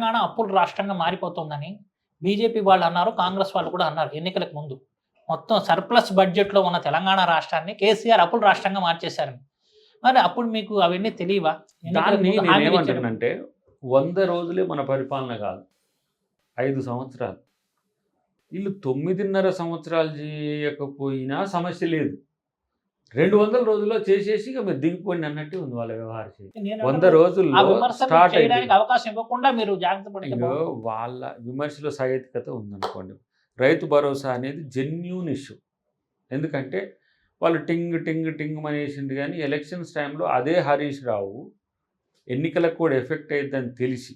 తెలంగాణ అప్పుల రాష్ట్రంగా మారిపోతుందని బీజేపీ వాళ్ళు అన్నారు. కాంగ్రెస్ వాళ్ళు కూడా అన్నారు ఎన్నికలకు ముందు. మొత్తం సర్ప్లస్ బడ్జెట్‌లో ఉన్న తెలంగాణ రాష్ట్రాన్ని కేసీఆర్ అప్పుల రాష్ట్రంగా మార్చేశారని. మరి అప్పుడు మీకు అవన్నీ తెలీవా? ఎన్నికలకు దాన్ని ముందు హామీలు ఇచ్చారు. నేనేమంటానంటే 100 రోజులే మన పరిపాలన కాదు. 5 సంవత్సరాలు. వీళ్ళు 9.5 సంవత్సరాలు చేయకపోయినా సమస్య లేదు. 200 రోజుల్లో చేసేసి ఇక మీరు దిగిపోండి అన్నట్టే ఉంది వాళ్ళ వ్యవహార శైలి. నేను 100 అంటున్నది ఆ రోజుల్లో విమర్శలు స్టార్ట్ చేయడానికి అయిపోయింది. అవకాశం ఇవ్వకుండా మీరు జాగ్రత్త పడితే ఇగో బాగుంటుంది. వాళ్ళ విమర్శలో సహేతుకత ఉందనుకోండి. రైతు భరోసా అనేది జెన్యూన్ ఇష్యూ. ఎందుకంటే వాళ్ళు టింగ్ టింగ్ టింగ్ అనేసింది కానీ ఎలక్షన్స్ టైంలో అదే హరీష్ రావు ఎన్నికలకు కూడా ఎఫెక్ట్ అయ్యిద్దని తెలిసి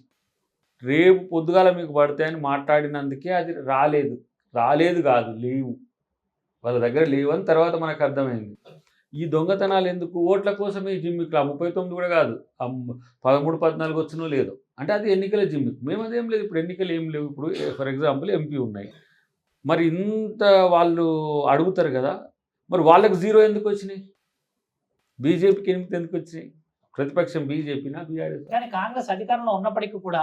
రేపు పొద్దుగాల మీకు పడతాయని మాట్లాడినందుకే అది రాలేదు. రాలేదు కాదు, లేవు. వాళ్ళ దగ్గర లేవు అని తర్వాత మనకు అర్థమైంది. ఈ దొంగతనాలు ఎందుకు? ఓట్ల కోసమే ఈ జిమ్మిక్లు. 39 కూడా కాదు, 13, 14 వచ్చినో లేదో. అంటే అది ఎన్నికల జిమ్మిక్. మేము అదేం లేదు. ఇప్పుడు ఎన్నికలు ఏం లేవు. ఇప్పుడు ఫర్ ఎగ్జాంపుల్ ఎంపీ ఉన్నాయి. మరి ఇంత వాళ్ళు అడుగుతారు కదా, మరి వాళ్ళకి 0 ఎందుకు వచ్చినాయి? బీజేపీకి 8 ఎందుకు వచ్చినాయి? ప్రతిపక్షం బీజేపీనా బీఆర్ఎస్? కానీ కాంగ్రెస్ అధికారంలో ఉన్నప్పటికీ కూడా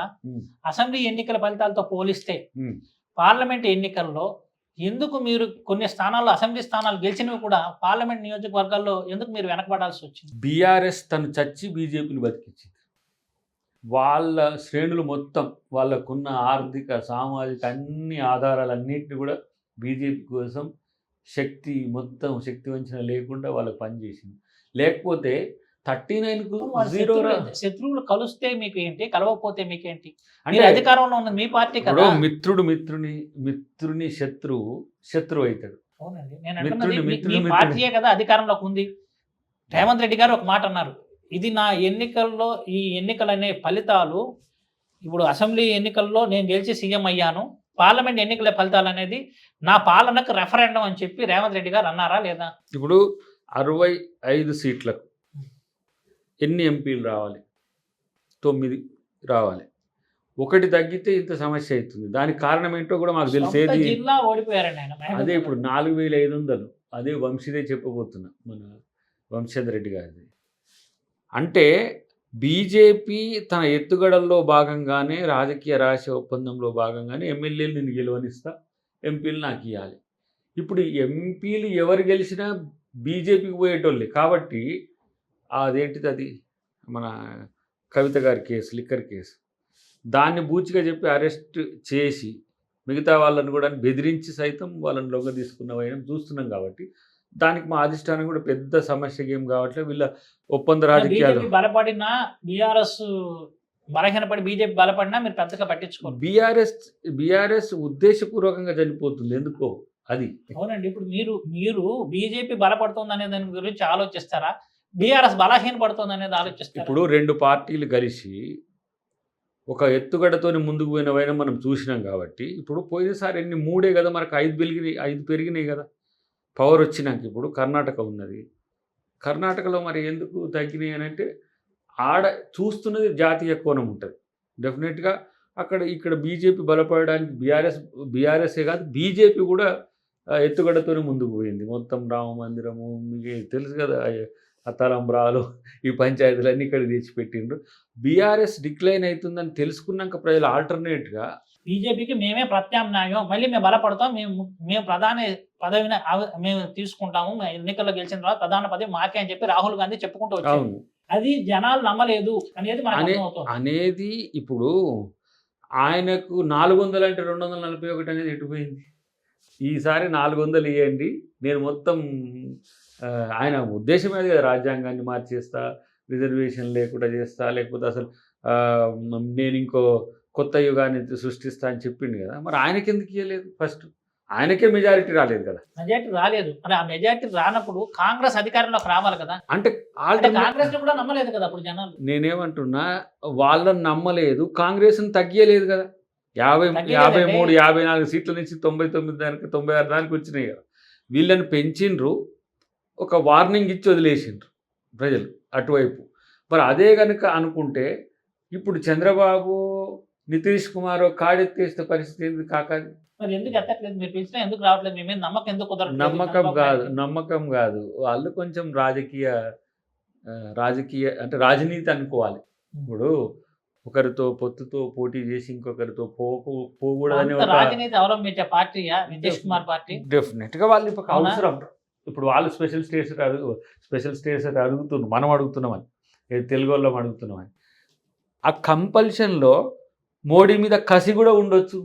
అసెంబ్లీ ఎన్నికల ఫలితాలతో పోలిస్తే పార్లమెంట్ ఎన్నికల్లో ఎందుకు మీరు కొన్ని స్థానాల్లో అసెంబ్లీ స్థానాలు గెలిచినవి కూడా పార్లమెంట్ నియోజకవర్గాల్లో ఎందుకు మీరు వెనకబడాల్సి వచ్చింది? బీఆర్ఎస్ తను చచ్చి బీజేపీని బతికించింది. వాళ్ళ శ్రేణులు మొత్తం వాళ్ళకున్న ఆర్థిక సామాజిక అన్ని ఆధారాలన్నింటినీ కూడా బీజేపీ కోసం మొత్తం శక్తి వంచన లేకుండా వాళ్ళకి పనిచేసింది. లేకపోతే 39కు 0 శత్రువులు కలిస్తే మీకు ఏంటి, కలవకపోతే మీకేంటి? అంటే మీరు అధికారంలో ఉన్నది మీ పార్టీ కదా. మిత్రుని శత్రువు అవుతాడు. అవునండి, నేను అంటున్నది మీ మిత్రుని పార్టీయే కదా అధికారంలోకి ఉంది. రేవంత్ రెడ్డి గారు ఒక మాట అన్నారు, ఇది నా ఎన్నికల్లో ఈ ఎన్నికలనే ఫలితాలు, ఇప్పుడు అసెంబ్లీ ఎన్నికల్లో నేను గెలిచి సీఎం అయ్యాను, పార్లమెంట్ ఎన్నికల ఫలితాలు అనేది నా పాలనకు రెఫరెండం అని చెప్పి రేవంత్ రెడ్డి గారు అన్నారా లేదా? ఇప్పుడు 65 సీట్లకు ఎన్ని ఎంపీలు రావాలి? 9 రావాలి. ఒకటి తగ్గితే ఇంత సమస్య అవుతుంది. దానికి కారణం ఏంటో కూడా మాకు తెలిసేది. జిల్లా ఓడిపోయారండి ఆయన. అదే ఇప్పుడు 4500 అదే వంశీదే చెప్పబోతున్నా, మన వంశీధర్ రెడ్డి గారిది. అంటే బీజేపీ తన ఎత్తుగడల్లో భాగంగానే రాజకీయ రహస్య ఒప్పందంలో భాగంగానే ఎమ్మెల్యేలు నేను గెలవనిస్తా, ఎంపీలు నాకు ఇవ్వాలి. ఇప్పుడు ఎంపీలు ఎవరు గెలిచినా బీజేపీకి పోయేటోళ్ళే. కాబట్టి అదేంటిది, అది మన కవిత గారి కేసు, లిక్కర్ కేసు, దాన్ని బూచిగా చెప్పి అరెస్ట్ చేసి మిగతా వాళ్ళని కూడా బెదిరించి సైతం వాళ్ళని లొంగ తీసుకున్న చూస్తున్నాం. కాబట్టి దానికి మా అధిష్టానం కూడా పెద్ద సమస్య ఏం కావట్లేదు. వీళ్ళ ఒప్పంద రాజకీయాలు. బలపడినా బీఆర్ఎస్ బలహీనపడి బీజేపీ బలపడినా మీరు పెద్దగా పట్టించుకోండి. బీఆర్ఎస్ ఉద్దేశపూర్వకంగా చనిపోతుంది ఎందుకో అది. అవునండి, ఇప్పుడు మీరు బీజేపీ బలపడుతుంది అనే దాని గురించి ఆలోచిస్తారా, బీఆర్ఎస్ బలహీన పడుతుంది అనేది ఆలోచిస్తారా? ఇప్పుడు 2 పార్టీలు కలిసి ఒక ఎత్తుగడతోని ముందుకు పోయినవైనా మనం చూసినాం. కాబట్టి ఇప్పుడు పోయినసారి 3 కదా, మనకు 5 పెరిగినాయి కదా పవర్ వచ్చినాక. ఇప్పుడు కర్ణాటక ఉన్నది. కర్ణాటకలో మరి ఎందుకు తగ్గినాయి అని అంటే ఆడ చూస్తున్నది జాతీయ కోణం ఉంటుంది. డెఫినెట్గా ఇక్కడ బీజేపీ బలపడడానికి బీఆర్ఎస్ఏ కాదు, బీజేపీ కూడా ఎత్తుగడతోనే ముందుకు పోయింది. మొత్తం రామ మందిరము, మీకు తెలుసు కదా, తలంబ్రాలు, ఈ పంచాయతీలన్నీ ఇక్కడ తెచ్చిపెట్టిండ్రు. బీఆర్ఎస్ డిక్లైన్ అవుతుందని తెలుసుకున్నాక ప్రజలు ఆల్టర్నేట్గా బీజేపీకి మేమే ప్రత్యామ్నాయం, మళ్ళీ మేము బలపడతాం, మేము ప్రధాన పదవిని మేము తీసుకుంటాము, ఎన్నికల్లో గెలిచిన తర్వాత ప్రధాన పదవి మాకే అని చెప్పి రాహుల్ గాంధీ చెప్పుకుంటూ వచ్చారు. అది జనాలు నమ్మలేదు అనేది ఇప్పుడు ఆయనకు 400 అంటే 241 అనేది ఎటుపోయింది. ఈసారి 400 ఇవ్వండి, నేను మొత్తం ఆయన ఉద్దేశం అది కదా, రాజ్యాంగాన్ని మార్చేస్తా, రిజర్వేషన్ లేకుండా చేస్తా, లేకపోతే అసలు నేను ఇంకో కొత్త యుగాన్ని సృష్టిస్తా అని చెప్పిండు కదా. మరి ఆయనకి ఎందుకు ఇవ్వలేదు? ఫస్ట్ ఆయనకే మెజారిటీ రాలేదు కదా. మెజారిటీ రాలేదు, మరి ఆ మెజారిటీ రానప్పుడు కాంగ్రెస్ అధికారంలోకి రావాలి కదా. అంటే కాంగ్రెస్ కూడా నమ్మలేదు కదా అప్పుడు జనాలు. నేనేమంటున్నా, వాళ్ళని నమ్మలేదు, కాంగ్రెస్ని తగ్గియలేదు కదా. 53, 54 సీట్ల నుంచి 99 దానికి 96 దానికి వచ్చినాయి కదా. వీళ్ళని పెంచిండ్రు, ఒక వార్నింగ్ ఇచ్చి వదిలేసిండ్రు ప్రజలు అటువైపు. మరి అదే కనుక అనుకుంటే ఇప్పుడు చంద్రబాబు, నితీష్ కుమార్ కాడెత్తేస్తే పరిస్థితి ఎందుకు కాకాది? మరి ఎందుకు ఎత్తట్లేదు? మీరు పిలిచినా ఎందుకు రావట్లేదు? మీ మీద నమ్మకం ఎందుకు కుదరదు? నమ్మకం కాదు, వాళ్ళు కొంచెం రాజకీయ అంటే రాజనీతి అనుకోవాలి. ఇప్పుడు ఒకరితో పొత్తుతో పోటీ చేసి ఇంకొకరితో పోకూడదని అంత ఒక రాజనీతి అవలంబించే పార్టీయా నితీష్ కుమార్ పార్టీ? డెఫినెట్గా వాళ్ళు ఇప్పుడు అవునా? అవసరం. ఇప్పుడు వాళ్ళు స్పెషల్ స్టేటస్ అడుగుతున్నారు, మనం అడుగుతున్నామని, తెలుగు వాళ్ళం అడుగుతున్నామని. ఆ కంపల్షన్లో మోడీ మీద కసి కూడా ఉండొచ్చు.